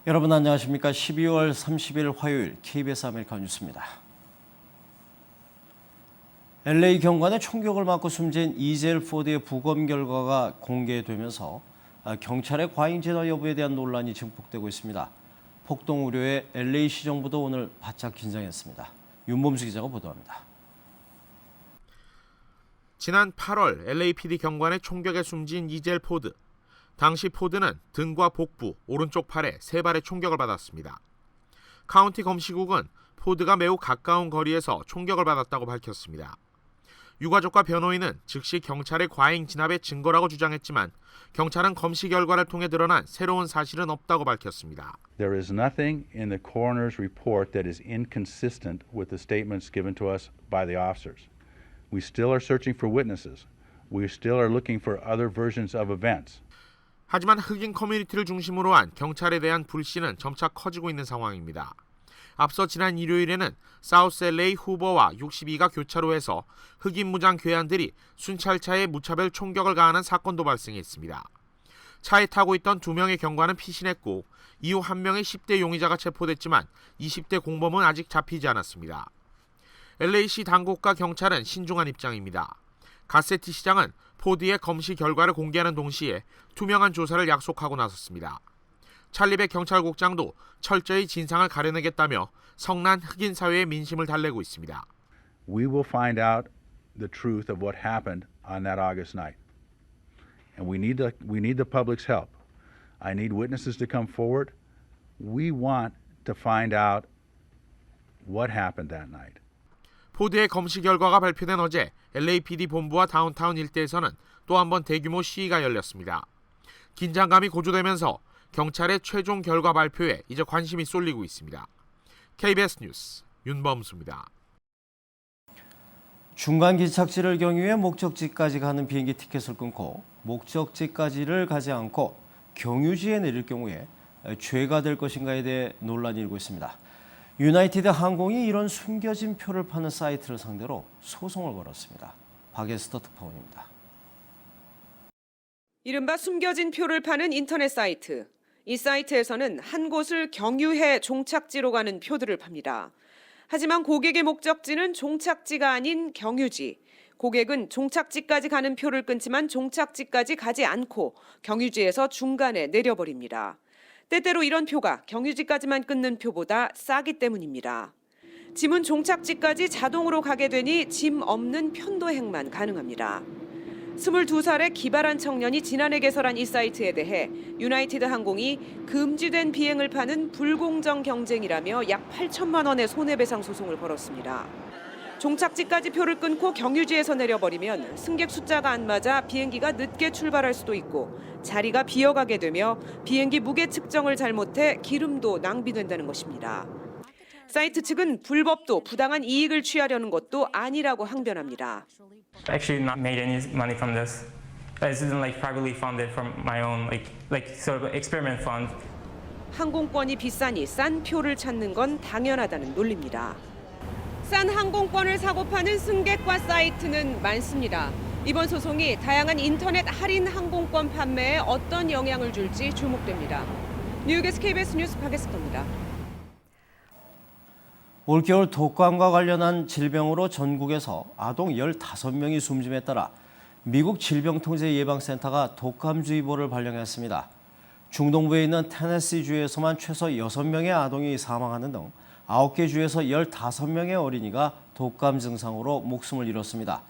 여러분 안녕하십니까? 12월 30일 화요일 KBS 아메리카 뉴스입니다. LA 경관에 총격을 맞고 숨진 이젤 포드의 부검 결과가 공개되면서 경찰의 과잉 진화 여부에 대한 논란이 증폭되고 있습니다. 폭동 우려에 LA 시정부도 오늘 바짝 긴장했습니다. 윤범수 기자가 보도합니다. 지난 8월 LAPD 경관의 총격에 숨진 이젤 포드. 당시 포드는 등과 복부, 오른쪽 팔에 3발의 총격을 받았습니다. 카운티 검시국은 포드가 매우 가까운 거리에서 총격을 받았다고 밝혔습니다. 유가족과 변호인은 즉시 경찰의 과잉 진압의 증거라고 주장했지만 경찰은 검시 결과를 통해 드러난 새로운 사실은 없다고 밝혔습니다. There is nothing in the coroner's report that is inconsistent with the statements given to us by the officers. We still are searching for witnesses. We still are looking for other versions of events. 하지만 흑인 커뮤니티를 중심으로 한 경찰에 대한 불신은 점차 커지고 있는 상황입니다. 앞서 지난 일요일에는 사우스 LA 후버와 62가 교차로에서 흑인 무장 괴한들이 순찰차에 무차별 총격을 가하는 사건도 발생했습니다. 차에 타고 있던 2명의 경관은 피신했고 이후 1명의 10대 용의자가 체포됐지만 20대 공범은 아직 잡히지 않았습니다. LA시 당국과 경찰은 신중한 입장입니다. 가세티 시장은 포드의 검시 결과를 공개하는 동시에 투명한 조사를 약속하고 나섰습니다. 찰리백 경찰국장도 철저히 진상을 가려내겠다며 성난 흑인 사회의 민심을 달래고 있습니다. We will find out the truth of what happened on that August night. And we need the public's help. I need witnesses to come forward. We want to find out what happened that night. 포드의 검시 결과가 발표된 어제 LAPD 본부와 다운타운 일대에서는 또 한 번 대규모 시위가 열렸습니다. 긴장감이 고조되면서 경찰의 최종 결과 발표에 이제 관심이 쏠리고 있습니다. KBS 뉴스 윤범수입니다. 중간 기착지를 경유해 목적지까지 가는 비행기 티켓을 끊고 목적지까지를 가지 않고 경유지에 내릴 경우에 죄가 될 것인가에 대해 논란이 일고 있습니다. 유나이티드 항공이 이런 숨겨진 표를 파는 사이트를 상대로 소송을 걸었습니다. 박에스터 특파원입니다. 이른바 숨겨진 표를 파는 인터넷 사이트. 이 사이트에서는 한 곳을 경유해 종착지로 가는 표들을 팝니다. 하지만 고객의 목적지는 종착지가 아닌 경유지. 고객은 종착지까지 가는 표를 끊지만 종착지까지 가지 않고 경유지에서 중간에 내려버립니다. 때때로 이런 표가 경유지까지만 끊는 표보다 싸기 때문입니다. 짐은 종착지까지 자동으로 가게 되니 짐 없는 편도행만 가능합니다. 22살의 기발한 청년이 지난해 개설한 이 사이트에 대해 유나이티드 항공이 금지된 비행을 파는 불공정 경쟁이라며 약 8천만 원의 손해배상 소송을 걸었습니다. 종착지까지 표를 끊고 경유지에서 내려버리면 승객 숫자가 안 맞아 비행기가 늦게 출발할 수도 있고 자리가 비어가게 되며 비행기 무게 측정을 잘못해 기름도 낭비된다는 것입니다. 사이트 측은 불법도 부당한 이익을 취하려는 것도 아니라고 항변합니다. Actually not made any money from this. This isn't like privately funded from my own like sort of experiment fund. 항공권이 비싸니 싼 표를 찾는 건 당연하다는 논리입니다. 싼 항공권을 사고 파는 승객과 사이트는 많습니다. 이번 소송이 다양한 인터넷 할인 항공권 판매에 어떤 영향을 줄지 주목됩니다. 뉴욕에서 KBS 뉴스 박에스터입니다. 올겨울 독감과 관련한 질병으로 전국에서 아동 15명이 숨짐에 따라 미국 질병통제예방센터가 독감주의보를 발령했습니다. 중동부에 있는 테네시주에서만 최소 6명의 아동이 사망하는 등 9개 주에서 15명의 어린이가 독감 증상으로 목숨을 잃었습니다.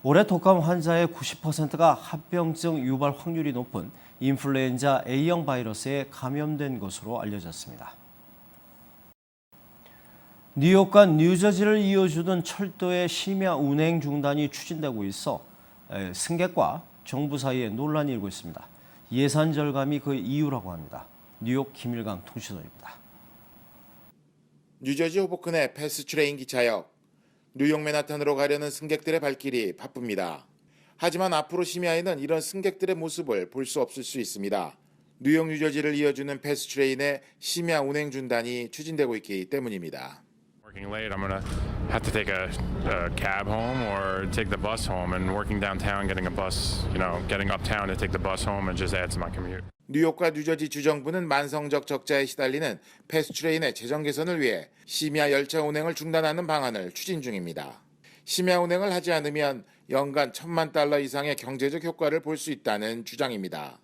올해 독감 환자의 90%가 합병증 유발 확률이 높은 인플루엔자 A형 바이러스에 감염된 것으로 알려졌습니다. 뉴욕과 뉴저지를 이어주던 철도의 심야 운행 중단이 추진되고 있어 승객과 정부 사이에 논란이 일고 있습니다. 예산 절감이 그 이유라고 합니다. 뉴욕 김일강 통신원입니다. 뉴저지 호보큰의 패스트트레인 기차역. 뉴욕 맨하탄으로 가려는 승객들의 발길이 바쁩니다. 하지만 앞으로 심야에는 이런 승객들의 모습을 볼 수 없을 수 있습니다. 뉴욕 뉴저지를 이어주는 패스트트레인의 심야 운행 중단이 추진되고 있기 때문입니다. Working late, I'm gonna have to take a cab home or take the bus home. And working downtown, getting a bus, getting uptown to take the bus home, and just add to my commute. 뉴욕과 뉴저지 주정부는 만성적 적자에 시달리는 패스트트레인의 재정 개선을 위해 심야 열차 운행을 중단하는 방안을 추진 중입니다. 심야 운행을 하지 않으면 연간 $1,000만 이상의 경제적 효과를 볼 수 있다는 주장입니다.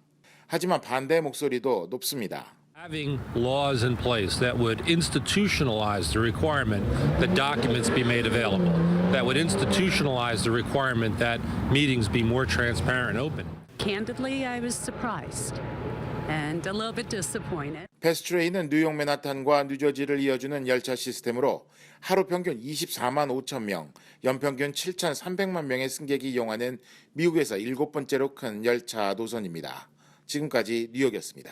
하지만 반대의 목소리도 높습니다. Having laws in place that would institutionalize the requirement that documents be made available, that would institutionalize the requirement that meetings be more transparent and open. Candidly, I was surprised and a little bit disappointed. 패스트트레인은 뉴욕 맨하탄과 뉴저지를 이어주는 열차 시스템으로 하루 평균 24만 5천 명, 연평균 7,300만 명의 승객이 이용하는 미국에서 7번째로 큰 열차 노선입니다. 지금까지 뉴욕이었습니다.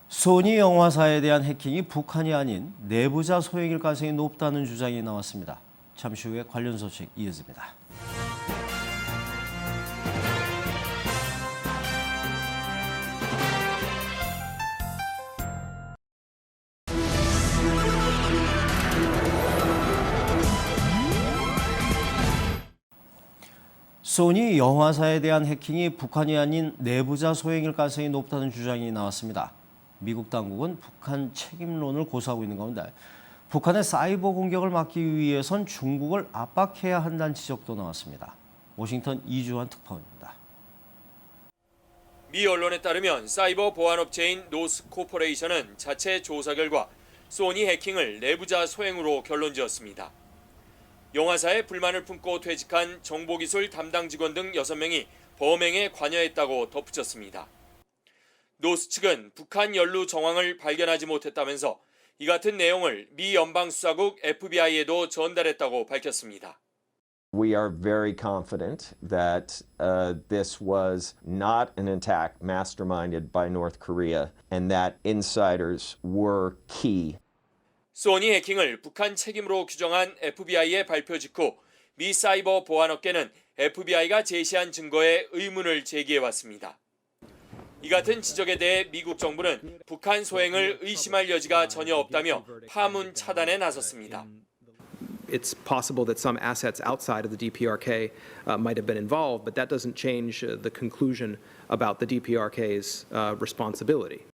소니 영화사에 대한 해킹이 북한이 아닌 내부자 소행일 가능성이 높다는 주장이 나왔습니다. 잠시 후에 관련 소식 이어집니다. 소니 영화사에 대한 해킹이 북한이 아닌 내부자 소행일 가능성이 높다는 주장이 나왔습니다. 미국 당국은 북한 책임론을 고수하고 있는 가운데 북한의 사이버 공격을 막기 위해선 중국을 압박해야 한다는 지적도 나왔습니다. 워싱턴 이주환 특파원입니다. 미 언론에 따르면 사이버 보안업체인 노스코퍼레이션은 자체 조사 결과 소니 해킹을 내부자 소행으로 결론지었습니다. 영화사에 불만을 품고 퇴직한 정보기술 담당 직원 등 6명이 범행에 관여했다고 덧붙였습니다. 노스 측은 북한 연루 정황을 발견하지 못했다면서 이 같은 내용을 미 연방수사국 FBI에도 전달했다고 밝혔습니다. We are very confident that this was not an attack masterminded by North Korea and that insiders were key. 소니 해킹을 북한 책임으로 규정한 FBI의 발표 직후 미 사이버 보안업계는 FBI가 제시한 증거에 의문을 제기해왔습니다. 이 같은 지적에 대해 미국 정부는 북한 소행을 의심할 여지가 전혀 없다며 파문 차단에 나섰습니다. It's possible that some assets outside of the DPRK might have been involved, but that doesn't change the conclusion about the DPRK's responsibility.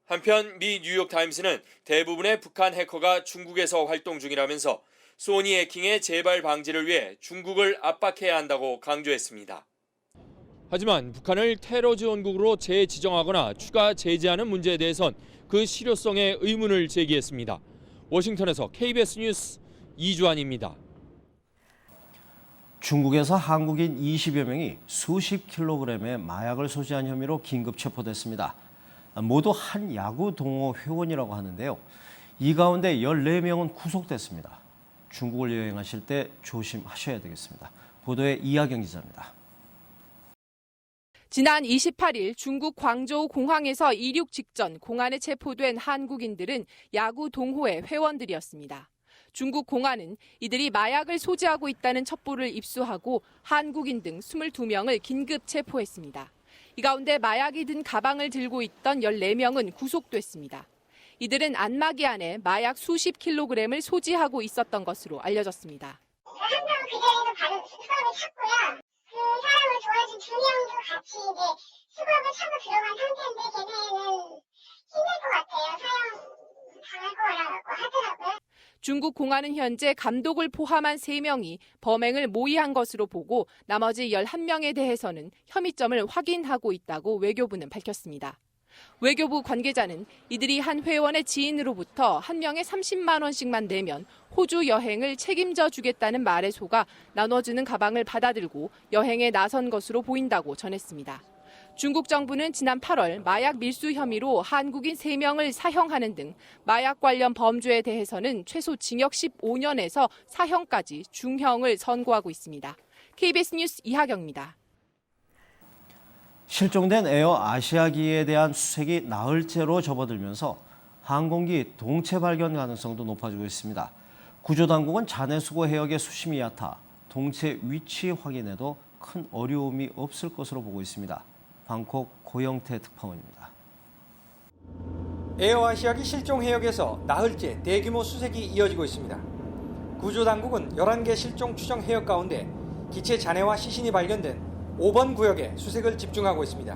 한편 미 뉴욕타임스는 대부분의 북한 해커가 중국에서 활동 중이라면서 소니 해킹의 재발 방지를 위해 중국을 압박해야 한다고 강조했습니다. 하지만 북한을 테러 지원국으로 재지정하거나 추가 제재하는 문제에 대해선 그 실효성에 의문을 제기했습니다. 워싱턴에서 KBS 뉴스 이주환입니다. 중국에서 한국인 20여 명이 수십 킬로그램의 마약을 소지한 혐의로 긴급 체포됐습니다. 모두 한 야구 동호 회원이라고 하는데요. 이 가운데 14명은 구속됐습니다. 중국을 여행하실 때 조심하셔야 되겠습니다. 보도에 이하경 기자입니다. 지난 28일 중국 광저우 공항에서 이륙 직전 공안에 체포된 한국인들은 야구 동호회 회원들이었습니다. 중국 공안은 이들이 마약을 소지하고 있다는 첩보를 입수하고 한국인 등 22명을 긴급 체포했습니다. 이 가운데 마약이 든 가방을 들고 있던 14명은 구속됐습니다. 이들은 안마기 안에 마약 수십 킬로그램을 소지하고 있었던 것으로 알려졌습니다. 한 명은 그 자리에서 바로 수갑을 찾고요. 그 사람을 도와준 2명도 같이 이제 수갑을 차고 들어간 상태인데 걔네는 힘들 것 같아요. 사형 당할 거라고 하더라고요. 중국 공안은 현재 감독을 포함한 3명이 범행을 모의한 것으로 보고 나머지 11명에 대해서는 혐의점을 확인하고 있다고 외교부는 밝혔습니다. 외교부 관계자는 이들이 한 회원의 지인으로부터 한 명에 30만 원씩만 내면 호주 여행을 책임져 주겠다는 말에 속아 나눠주는 가방을 받아들고 여행에 나선 것으로 보인다고 전했습니다. 중국 정부는 지난 8월 마약 밀수 혐의로 한국인 3명을 사형하는 등 마약 관련 범죄에 대해서는 최소 징역 15년에서 사형까지 중형을 선고하고 있습니다. KBS 뉴스 이하경입니다. 실종된 에어 아시아기에 대한 수색이 나흘째로 접어들면서 항공기 동체 발견 가능성도 높아지고 있습니다. 구조당국은 잔해수고 해역의 수심이 얕아 동체 위치 확인에도 큰 어려움이 없을 것으로 보고 있습니다. 방콕 고영태 특파원입니다. 에어 아시아기 실종 해역에서 나흘째 대규모 수색이 이어지고 있습니다. 구조당국은 11개 실종 추정 해역 가운데 기체 잔해와 시신이 발견된 5번 구역에 수색을 집중하고 있습니다.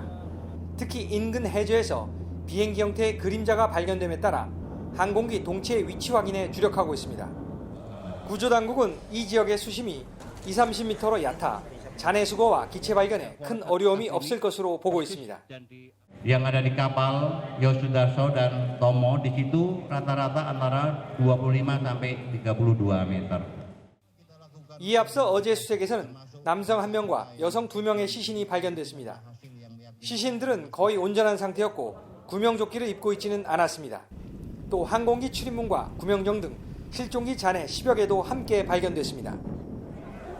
특히 인근 해저에서 비행기 형태의 그림자가 발견됨에 따라 항공기 동체의 위치 확인에 주력하고 있습니다. 구조당국은 이 지역의 수심이 20-30m로 얕아 잔해 수거와 기체 발견에 큰 어려움이 없을 것으로 보고 있습니다. Yang ada di kapal Yosudarso dan Tomo di situ rata-rata antara 25 sampai 32 meter. 이에 앞서 어제 수색에서는 남성 1명과 여성 2명의 시신이 발견됐습니다. 시신들은 거의 온전한 상태였고 구명조끼를 입고 있지는 않았습니다. 또 항공기 출입문과 구명정 등 실종기 잔해 10여 개도 함께 발견됐습니다.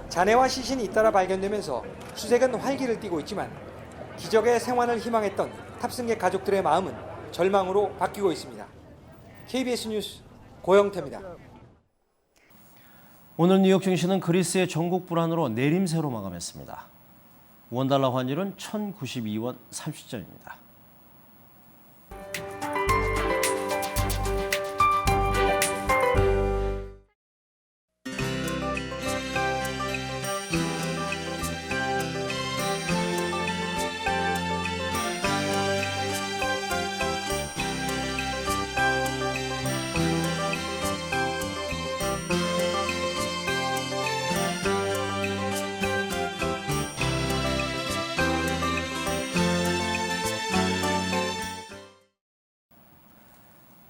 잔해와 시신이 잇따라 발견되면서 수색은 활기를 띠고 있지만 기적의 생還을 희망했던 탑승객 가족들의 마음은 절망으로 바뀌고 있습니다. KBS 뉴스 고영태입니다. 오늘 뉴욕 증시는 그리스의 전국 불안으로 내림세로 마감했습니다. 원달러 환율은 1,092원 30전입니다.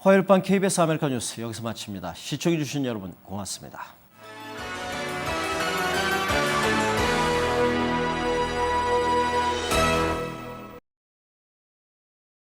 화요일 밤 KBS 아메리카 뉴스 여기서 마칩니다. 시청해주신 여러분 고맙습니다.